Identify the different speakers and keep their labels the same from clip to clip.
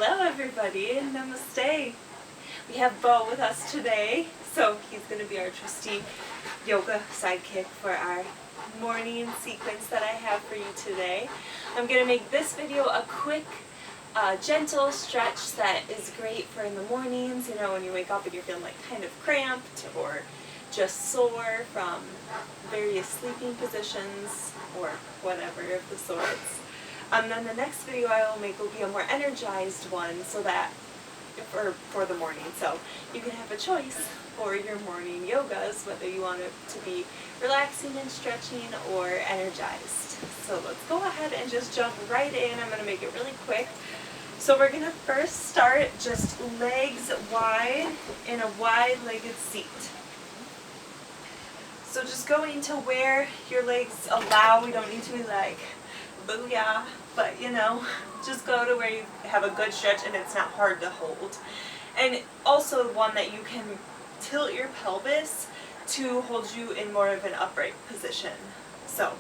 Speaker 1: Hello everybody, Namaste. We have Bo with us today, so he's going to be our trusty yoga sidekick for our morning sequence that I have for you today. I'm going to make this video a quick, gentle stretch that is great for in the mornings, you know, when you wake up and you're feeling like kind of cramped or just sore from various sleeping positions or whatever of the sorts. Then the next video I will make will be a more energized one, so that for the morning. So you can have a choice for your morning yogas, whether you want it to be relaxing and stretching or energized. So let's go ahead and just jump right in. I'm going to make it really quick. So we're going to first start just legs wide in a wide-legged seat. So just going to where your legs allow. We don't need to be like, booyah, but you know, just go to where you have a good stretch and it's not hard to hold. And also one that you can tilt your pelvis to hold you in more of an upright position. So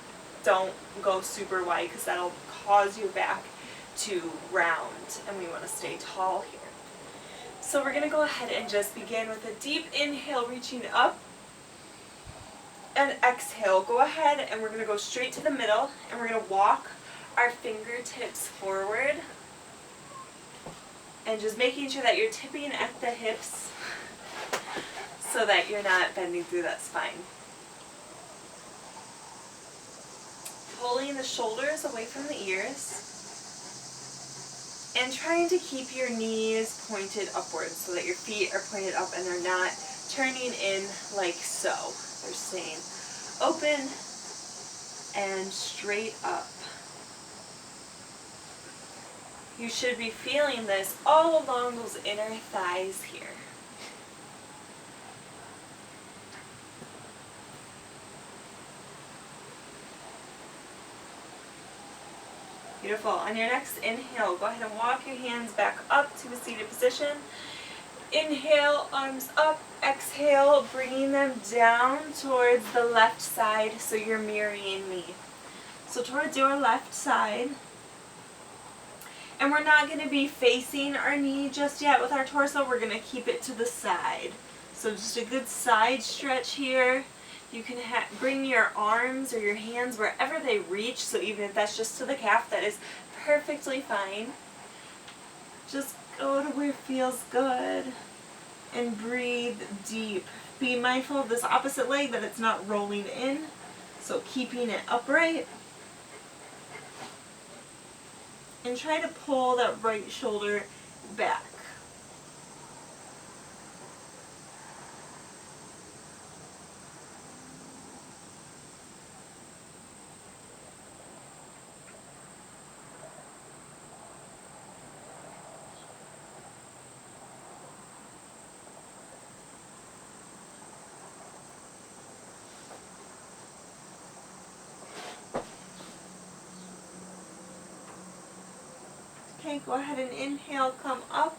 Speaker 1: don't go super wide because that'll cause your back to round, and we want to stay tall here. So we're going to go ahead and just begin with a deep inhale, reaching up, and exhale. Go ahead and we're going to go straight to the middle, and we're going to walk our fingertips forward, and just making sure that you're tipping at the hips so that you're not bending through that spine. Pulling the shoulders away from the ears and trying to keep your knees pointed upwards so that your feet are pointed up and they're not turning in like so. They're staying open and straight up. You should be feeling this all along those inner thighs here. Beautiful. On your next inhale, go ahead and walk your hands back up to a seated position. Inhale, arms up. Exhale, bringing them down towards the left side so you're mirroring me. So towards your left side. And we're not going to be facing our knee just yet with our torso. We're going to keep it to the side. So just a good side stretch here. You can bring your arms or your hands wherever they reach. So even if that's just to the calf, that is perfectly fine. Just go to where it feels good and breathe deep. Be mindful of this opposite leg, that it's not rolling in. So keeping it upright. And try to pull that right shoulder back. Okay, go ahead and inhale, come up.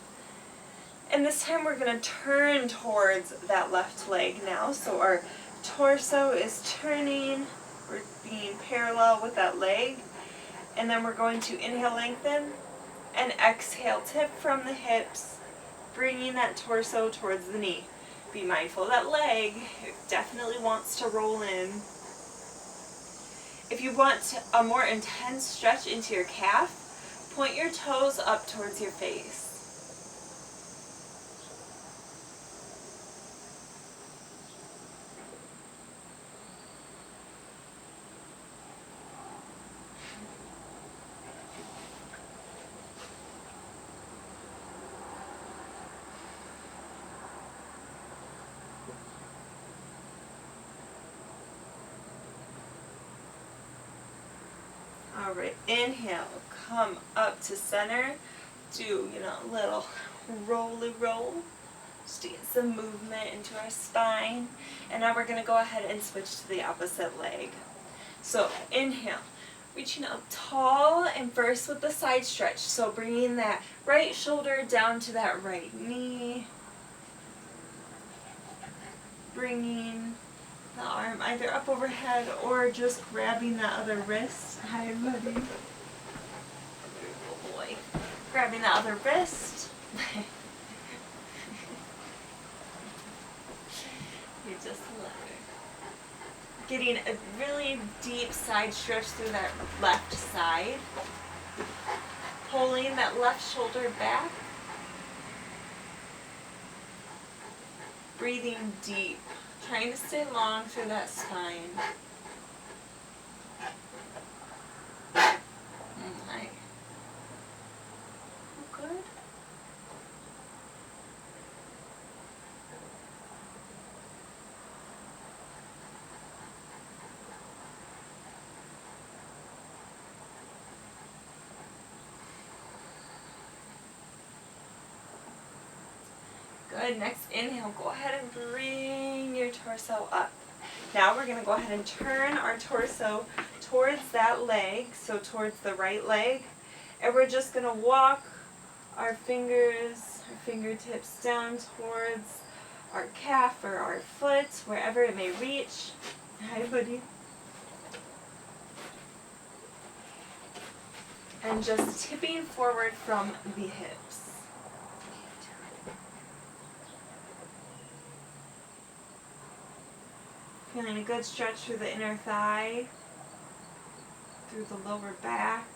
Speaker 1: And this time we're going to turn towards that left leg now. So our torso is turning, we're being parallel with that leg. And then we're going to inhale, lengthen, and exhale, tip from the hips, bringing that torso towards the knee. Be mindful of that leg, it definitely wants to roll in. If you want a more intense stretch into your calf, point your toes up towards your face. All right, inhale, come up to center, do, a little rolly roll, just to get some movement into our spine. And now we're going to go ahead and switch to the opposite leg. So inhale, reaching up tall, and first with the side stretch. So bringing that right shoulder down to that right knee, bringing the arm either up overhead or just grabbing that other wrist. Hi, buddy. Good boy. Grab grabbing the other wrist. You just let her. Getting a really deep side stretch through that left side. Pulling that left shoulder back. Breathing deep. Trying to stay long through that spine. Okay. Good. Good. Next inhale, go ahead and bring your torso up. Now we're going to go ahead and turn our torso towards that leg, so towards the right leg. And we're just going to walk our fingers, our fingertips down towards our calf or our foot, wherever it may reach. Hi, buddy. And just tipping forward from the hips. Feeling a good stretch through the inner thigh, through the lower back.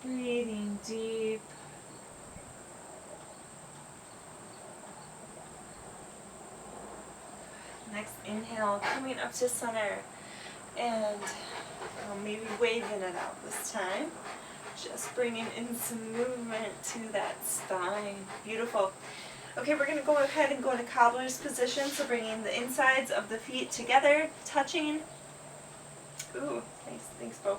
Speaker 1: Breathing deep. Next inhale, coming up to center, and maybe waving it out this time. Just bringing in some movement to that spine. Beautiful. Okay, we're going to go ahead and go into cobbler's position, so bringing the insides of the feet together, touching. Ooh, nice. Thanks, Bo.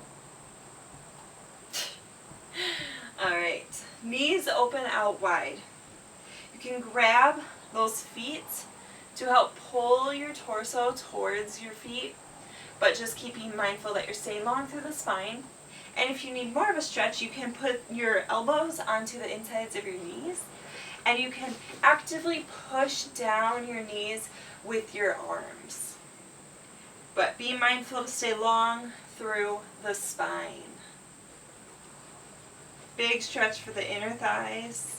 Speaker 1: Alright, knees open out wide. You can grab those feet to help pull your torso towards your feet, but just keeping mindful that you're staying long through the spine. And if you need more of a stretch, you can put your elbows onto the insides of your knees, and you can actively push down your knees with your arms. But be mindful to stay long through the spine. Big stretch for the inner thighs.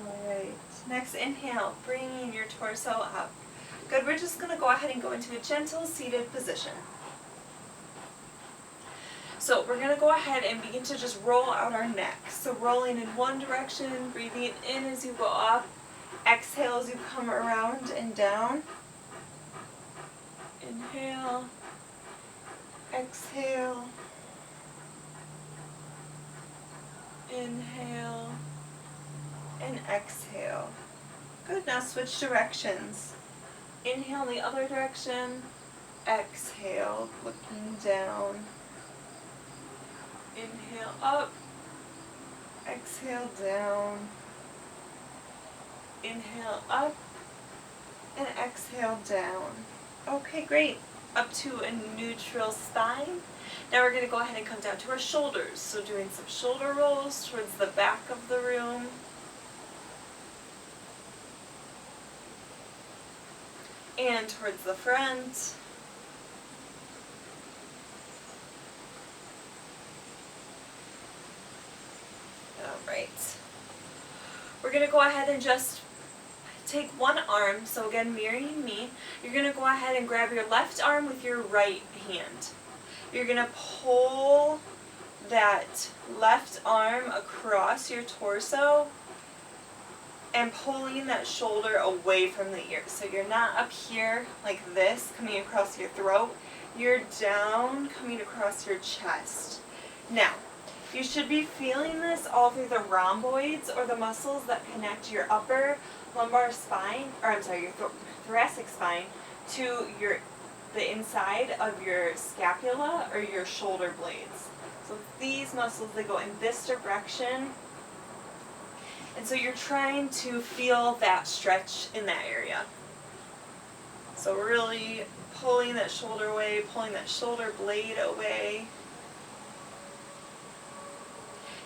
Speaker 1: Alright, next inhale, bringing your torso up. Good, we're just going to go ahead and go into a gentle seated position. So we're going to go ahead and begin to just roll out our neck. So rolling in one direction, breathing in as you go up, exhale as you come around and down. Inhale, exhale, inhale, and exhale. Good, now switch directions. Inhale the other direction, exhale, looking down. Inhale up, exhale down. Inhale up, and exhale down. Okay, great. Up to a neutral spine. Now we're going to go ahead and come down to our shoulders. So doing some shoulder rolls towards the back of the room. And towards the front. Alright. We're going to go ahead and just take one arm, so again mirroring me. You're going to go ahead and grab your left arm with your right hand. You're going to pull that left arm across your torso and pulling that shoulder away from the ear. So you're not up here like this, coming across your throat. You're down, coming across your chest. Now, you should be feeling this all through the rhomboids, or the muscles that connect your upper lumbar spine, or I'm sorry, your thoracic spine, to your the inside of your scapula or your shoulder blades. So these muscles, they go in this direction. And so you're trying to feel that stretch in that area. So really pulling that shoulder away, pulling that shoulder blade away.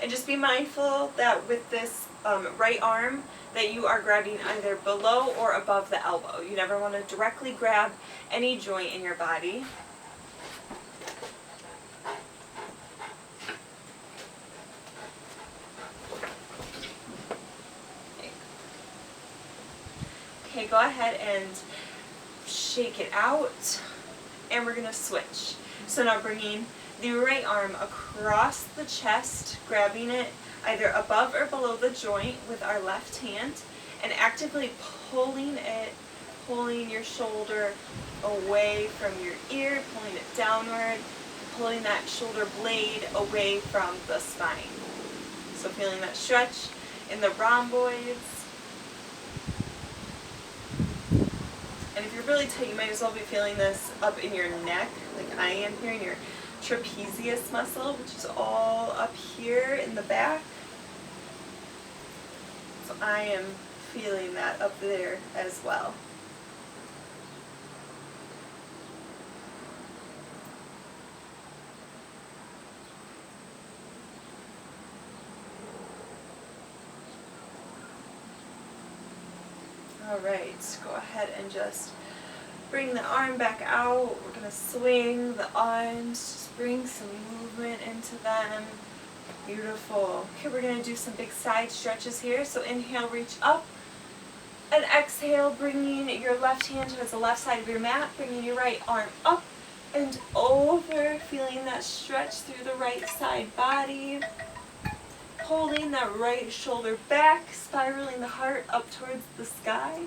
Speaker 1: And just be mindful that with this right arm that you are grabbing either below or above the elbow. You never want to directly grab any joint in your body. Okay, go ahead and shake it out, and we're going to switch. So now bringing the right arm across the chest, grabbing it either above or below the joint with our left hand, and actively pulling your shoulder away from your ear, pulling it downward, pulling that shoulder blade away from the spine. So feeling that stretch in the rhomboids. And if you're really tight, you might as well be feeling this up in your neck, like I am here, in your trapezius muscle, which is all up here in the back. So I am feeling that up there as well. All right, go ahead and just bring the arm back out. We're going to swing the arms, just bring some movement into them. Beautiful. Okay, we're going to do some big side stretches here. So inhale, reach up. And exhale, bringing your left hand towards the left side of your mat, bringing your right arm up and over, feeling that stretch through the right side body. Holding that right shoulder back, spiraling the heart up towards the sky.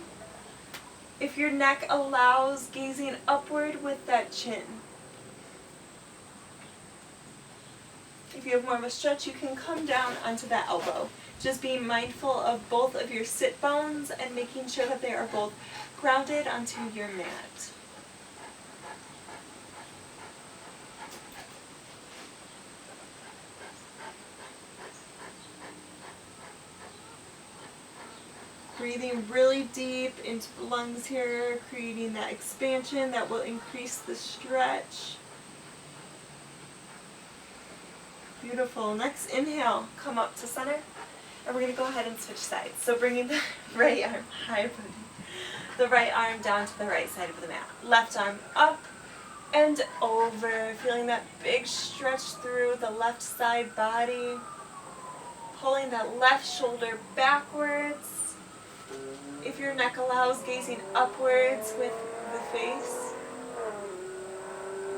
Speaker 1: If your neck allows, gazing upward with that chin. If you have more of a stretch, you can come down onto that elbow. Just being mindful of both of your sit bones and making sure that they are both grounded onto your mat. Breathing really deep into the lungs here, creating that expansion that will increase the stretch. Beautiful. Next inhale, come up to center. And we're going to go ahead and switch sides. So bringing the right arm, the right arm down to the right side of the mat. Left arm up and over. Feeling that big stretch through the left side body. Pulling that left shoulder backwards. If your neck allows, gazing upwards with the face.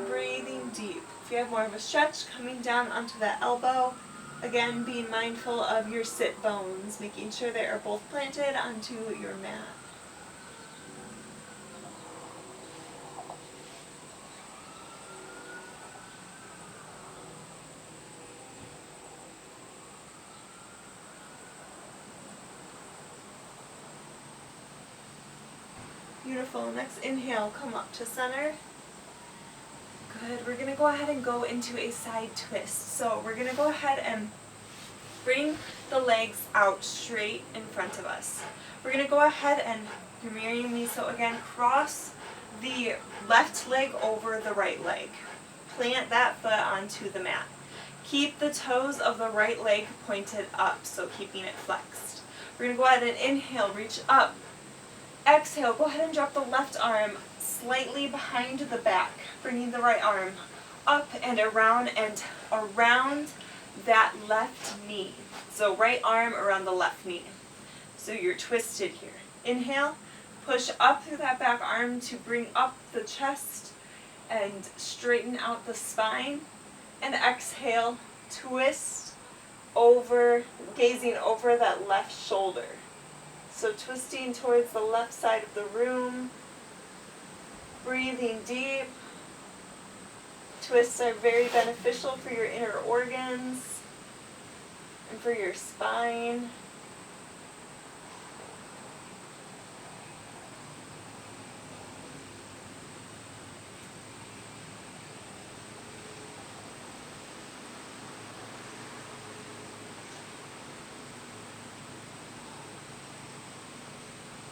Speaker 1: Breathing deep. If you have more of a stretch, coming down onto that elbow. Again, being mindful of your sit bones, making sure they are both planted onto your mat. Beautiful. Next inhale, come up to center. Good. We're going to go ahead and go into a side twist. So we're going to go ahead and bring the legs out straight in front of us. We're going to go ahead and, you're mirroring me, so again, cross the left leg over the right leg. Plant that foot onto the mat. Keep the toes of the right leg pointed up, so keeping it flexed. We're going to go ahead and inhale, reach up. Exhale, go ahead and drop the left arm slightly behind the back, bringing the right arm up and around that left knee. So right arm around the left knee. So you're twisted here. Inhale, push up through that back arm to bring up the chest and straighten out the spine. And exhale, twist over, gazing over that left shoulder. So twisting towards the left side of the room, breathing deep. Twists are very beneficial for your inner organs and for your spine.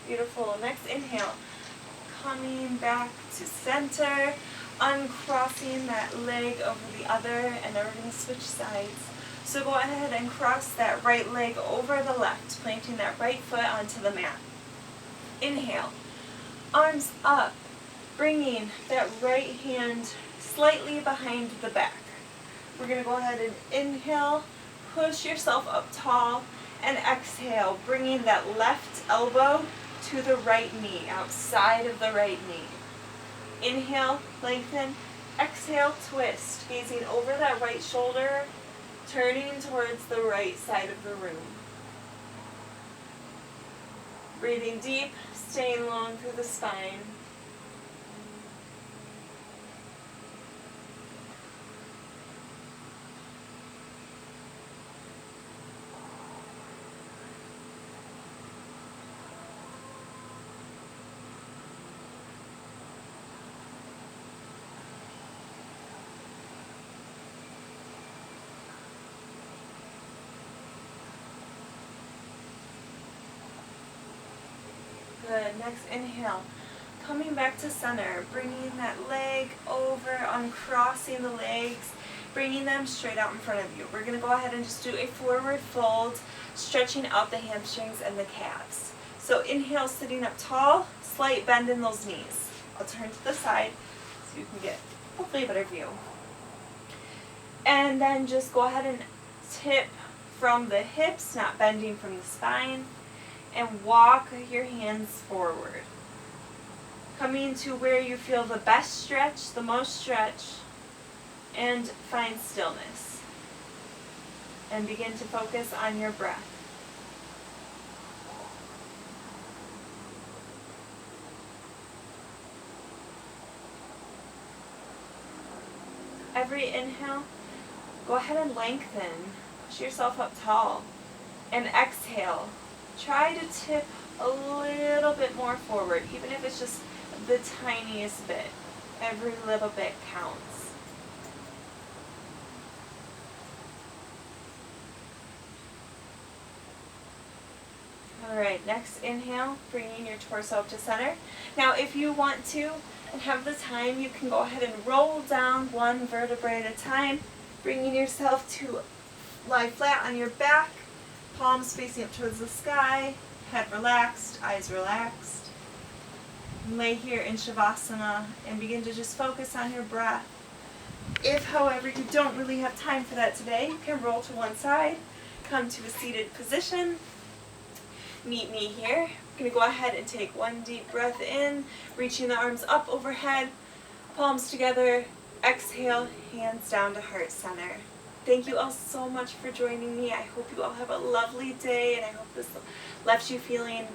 Speaker 1: Beautiful. Next inhale. Coming back to center. Uncrossing that leg over the other, and then we're going to switch sides. So go ahead and cross that right leg over the left, planting that right foot onto the mat. Inhale. Arms up, bringing that right hand slightly behind the back. We're going to go ahead and inhale, push yourself up tall, and exhale, bringing that left elbow to the right knee, outside of the right knee. Inhale, lengthen. Exhale, twist, gazing over that right shoulder, turning towards the right side of the room. Breathing deep, staying long through the spine. Good. Next inhale. Coming back to center, bringing that leg over, uncrossing the legs, bringing them straight out in front of you. We're going to go ahead and just do a forward fold, stretching out the hamstrings and the calves. So inhale, sitting up tall, slight bend in those knees. I'll turn to the side so you can get hopefully a better view. And then just go ahead and tip from the hips, not bending from the spine, and walk your hands forward. Coming to where you feel the best stretch, the most stretch, and find stillness. And begin to focus on your breath. Every inhale, go ahead and lengthen. Push yourself up tall. And exhale. Try to tip a little bit more forward, even if it's just the tiniest bit. Every little bit counts. Alright, next inhale, bringing your torso up to center. Now if you want to and have the time, you can go ahead and roll down one vertebrae at a time, bringing yourself to lie flat on your back. Palms facing up towards the sky, head relaxed, eyes relaxed. Lay here in Shavasana and begin to just focus on your breath. If, however, you don't really have time for that today, you can roll to one side, come to a seated position, meet me here. I'm going to go ahead and take one deep breath in, reaching the arms up overhead, palms together, exhale, hands down to heart center. Thank you all so much for joining me. I hope you all have a lovely day, and I hope this left you feeling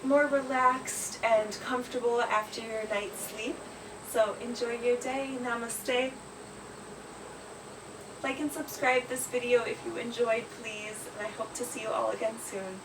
Speaker 1: more relaxed and comfortable after your night's sleep. So enjoy your day. Namaste. Like and subscribe this video if you enjoyed, please, and I hope to see you all again soon.